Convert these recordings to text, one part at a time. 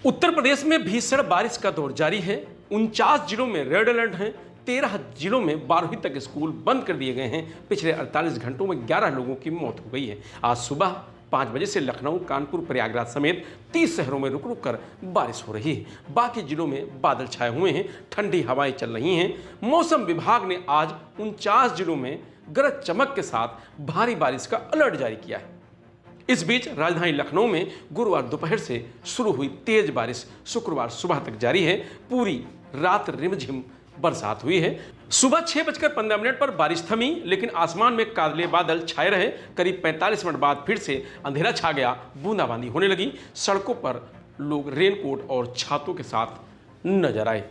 उत्तर प्रदेश में भीषण बारिश का दौर जारी है। 49 जिलों में रेड अलर्ट है। 13 जिलों में 12वीं तक स्कूल बंद कर दिए गए हैं। पिछले 48 घंटों में 11 लोगों की मौत हो गई है। आज सुबह 5 बजे से लखनऊ, कानपुर, प्रयागराज समेत 30 शहरों में रुक रुक कर बारिश हो रही है। बाकी जिलों में बादल छाए हुए हैं, ठंडी हवाएं चल रही हैं। मौसम विभाग ने आज 49 जिलों में गरज चमक के साथ भारी बारिश का अलर्ट जारी किया है। इस बीच राजधानी लखनऊ में गुरुवार दोपहर से शुरू हुई तेज बारिश शुक्रवार सुबह तक जारी है। पूरी रात रिमझिम बरसात हुई है। सुबह 6:15 पर बारिश थमी, लेकिन आसमान में काले बादल छाए रहे। करीब 45 मिनट बाद फिर से अंधेरा छा गया, बूंदाबांदी होने लगी। सड़कों पर लोग रेनकोट और छातों के साथ नजर आए।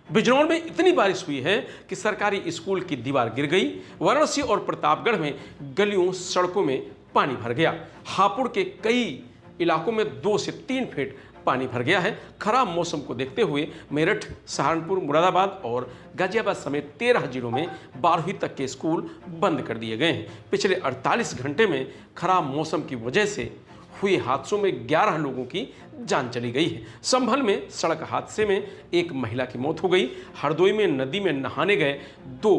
बिजनौर में इतनी बारिश हुई है कि सरकारी स्कूल की दीवार गिर गई। वाराणसी और प्रतापगढ़ में गलियों, सड़कों में पानी भर गया। हापुड़ के कई इलाकों में 2 से 3 फीट पानी भर गया है। खराब मौसम को देखते हुए मेरठ, सहारनपुर, मुरादाबाद और गाजियाबाद समेत 13 जिलों में 12वीं तक के स्कूल बंद कर दिए गए हैं। पिछले 48 घंटे में खराब मौसम की वजह से हुए हादसों में 11 लोगों की जान चली गई है। संभल में सड़क हादसे में एक महिला की मौत हो गई। हरदोई में नदी में नहाने गए 2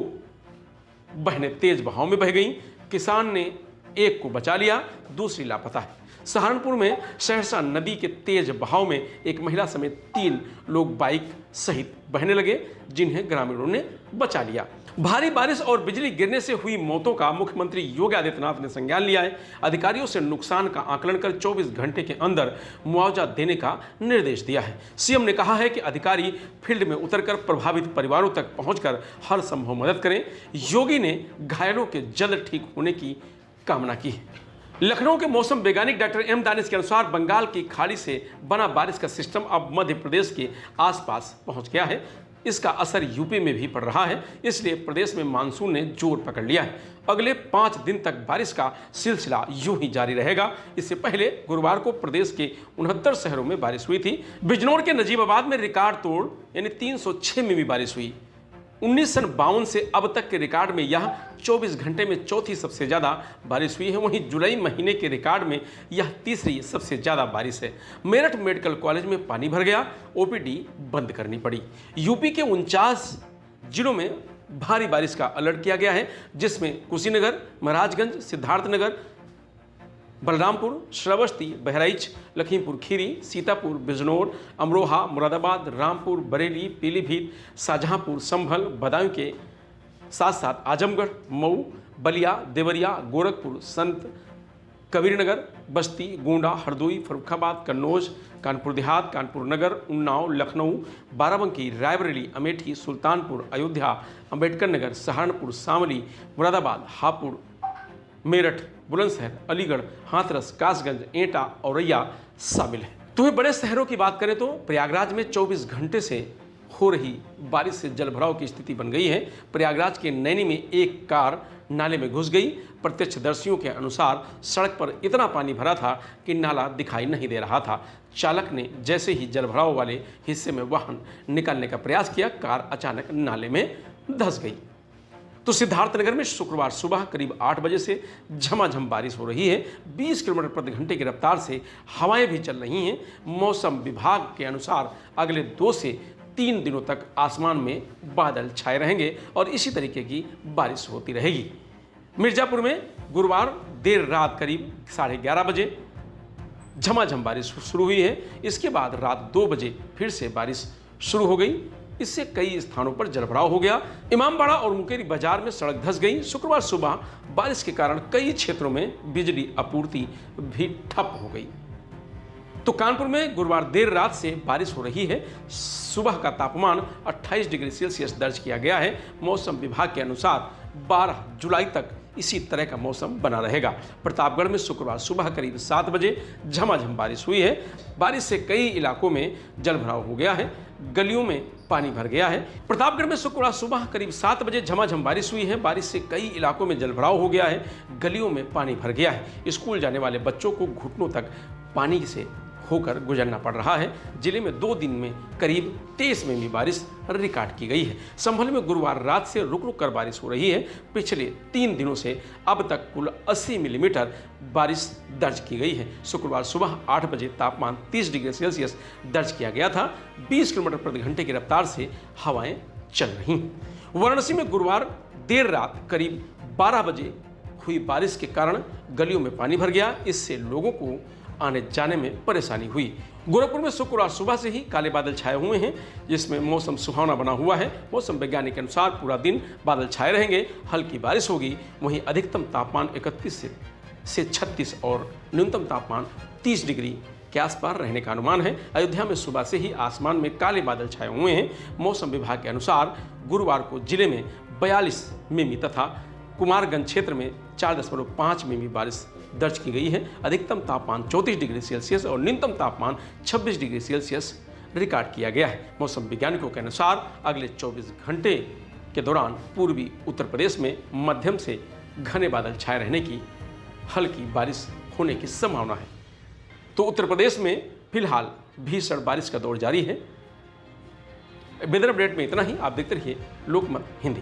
बहनें तेज बहाव में बह गईं। किसान ने एक को बचा लिया, दूसरी लापता है। सहारनपुर में सहरसा नदी के तेज बहाव में एक महिला समेत 3 लोग बाइक सहित बहने लगे, जिन्हें ग्रामीणों ने बचा लिया। भारी बारिश और बिजली गिरने से हुई मौतों का मुख्यमंत्री योगी आदित्यनाथ ने संज्ञान लिया है। अधिकारियों से नुकसान का आकलन कर 24 घंटे के अंदर मुआवजा देने का निर्देश दिया है। सीएम ने कहा है कि अधिकारी फील्ड में उतरकर प्रभावित परिवारों तक पहुंचकर हर संभव मदद करें। योगी ने घायलों के जल्द ठीक होने की कामना की है। लखनऊ के मौसम वैज्ञानिक डॉक्टर एम दानिश के अनुसार बंगाल की खाड़ी से बना बारिश का सिस्टम अब मध्य प्रदेश के आसपास पहुंच गया है। इसका असर यूपी में भी पड़ रहा है, इसलिए प्रदेश में मानसून ने जोर पकड़ लिया है। अगले 5 दिन तक बारिश का सिलसिला यूं ही जारी रहेगा। इससे पहले गुरुवार को प्रदेश के 69 शहरों में बारिश हुई थी। बिजनौर के नजीबाबाद में रिकॉर्ड तोड़ यानी 306 मिमी बारिश हुई। 1952 से अब तक के रिकॉर्ड में यह 24 घंटे में चौथी सबसे ज़्यादा बारिश हुई है। वहीं जुलाई महीने के रिकॉर्ड में यह तीसरी सबसे ज़्यादा बारिश है। मेरठ मेडिकल कॉलेज में पानी भर गया, ओपीडी बंद करनी पड़ी। यूपी के 49 जिलों में भारी बारिश का अलर्ट किया गया है, जिसमें कुशीनगर, महाराजगंज, सिद्धार्थनगर, बलरामपुर, श्रावस्ती, बहराइच, लखीमपुर खीरी, सीतापुर, बिजनौर, अमरोहा, मुरादाबाद, रामपुर, बरेली, पीलीभीत, शाहजहांपुर, संभल, बदायूं के साथ साथ आजमगढ़, मऊ, बलिया, देवरिया, गोरखपुर, संत कबीरनगर, बस्ती, गोंडा, हरदोई, फर्रुखाबाद, कन्नौज, कानपुर देहात, कानपुर नगर, उन्नाव, लखनऊ, बाराबंकी, रायबरेली, अमेठी, सुल्तानपुर, अयोध्या, अंबेडकर नगर, सहारनपुर, शामली, मुरादाबाद, हापुड़, मेरठ, बुलंदशहर, अलीगढ़, हाथरस, कासगंज, एटा, औरैया शामिल है। तो बड़े शहरों की बात करें तो प्रयागराज में 24 घंटे से हो रही बारिश से जलभराव की स्थिति बन गई है। प्रयागराज के नैनी में एक कार नाले में घुस गई। प्रत्यक्षदर्शियों के अनुसार सड़क पर इतना पानी भरा था कि नाला दिखाई नहीं दे रहा था। चालक ने जैसे ही जलभराव वाले हिस्से में वाहन निकालने का प्रयास किया, कार अचानक नाले में धंस गई। तो सिद्धार्थनगर में शुक्रवार सुबह करीब 8 बजे से झमाझम बारिश हो रही है। 20 किलोमीटर प्रति घंटे की रफ्तार से हवाएं भी चल रही हैं। मौसम विभाग के अनुसार अगले 2 से 3 दिनों तक आसमान में बादल छाए रहेंगे और इसी तरीके की बारिश होती रहेगी। मिर्जापुर में गुरुवार देर रात करीब 11:30 बजे झमाझम बारिश शुरू हुई है। इसके बाद रात 2 बजे फिर से बारिश शुरू हो गई। इससे कई स्थानों पर जलभराव हो गया। इमामबाड़ा और मुकेरी बाजार में सड़क धंस गई। शुक्रवार सुबह बारिश के कारण कई क्षेत्रों में बिजली आपूर्ति भी ठप हो गई। तो कानपुर में गुरुवार देर रात से बारिश हो रही है। सुबह का तापमान 28 डिग्री सेल्सियस दर्ज किया गया है। मौसम विभाग के अनुसार 12 जुलाई तक इसी तरह का मौसम बना रहेगा। प्रतापगढ़ में शुक्रवार सुबह करीब 7 बजे झमाझम बारिश हुई है। बारिश से कई इलाकों में जलभराव हो गया है, गलियों में पानी भर गया है। प्रतापगढ़ में शुक्रवार सुबह करीब 7 बजे झमाझम बारिश हुई है। बारिश से कई इलाकों में जलभराव हो गया है, गलियों में पानी भर गया है। स्कूल जाने वाले बच्चों को घुटनों तक पानी से होकर गुजरना पड़ रहा है। जिले में 2 दिन में करीब 23 मिमी बारिश रिकॉर्ड की गई है। संभल में गुरुवार रात से रुक रुक कर बारिश हो रही है। पिछले 3 दिनों से अब तक कुल 80 मिलीमीटर बारिश दर्ज की गई है। शुक्रवार सुबह 8 बजे तापमान 30 डिग्री सेल्सियस दर्ज किया गया था। 20 किलोमीटर प्रति घंटे की रफ्तार से हवाएं चल रही। वाराणसी में गुरुवार देर रात करीब 12 बजे हुई बारिश के कारण गलियों में पानी भर गया। इससे लोगों को आने जाने में परेशानी हुई। गोरखपुर में शुक्रवार सुबह से ही काले बादल छाए हुए हैं, जिसमें मौसम सुहावना बना हुआ है। मौसम वैज्ञानिक के अनुसार पूरा दिन बादल छाए रहेंगे, हल्की बारिश होगी। वहीं अधिकतम तापमान 31 से 36 और न्यूनतम तापमान 30 डिग्री के आसपास रहने का अनुमान है। अयोध्या में सुबह से ही आसमान में काले बादल छाए हुए हैं। मौसम विभाग के अनुसार गुरुवार को जिले में 42 मिमी तथा कुमारगंज क्षेत्र में 4.5 मिमी बारिश दर्ज की गई है। अधिकतम तापमान 34 डिग्री सेल्सियस और न्यूनतम तापमान 26 डिग्री सेल्सियस रिकॉर्ड किया गया है। मौसम वैज्ञानिकों के अनुसार अगले 24 घंटे के दौरान पूर्वी उत्तर प्रदेश में मध्यम से घने बादल छाए रहने की हल्की बारिश होने की संभावना है। तो उत्तर प्रदेश में फिलहाल भीषण बारिश का दौर जारी है। वेदर अपडेट में इतना ही। आप देखते रहिए लोकमत हिंदी।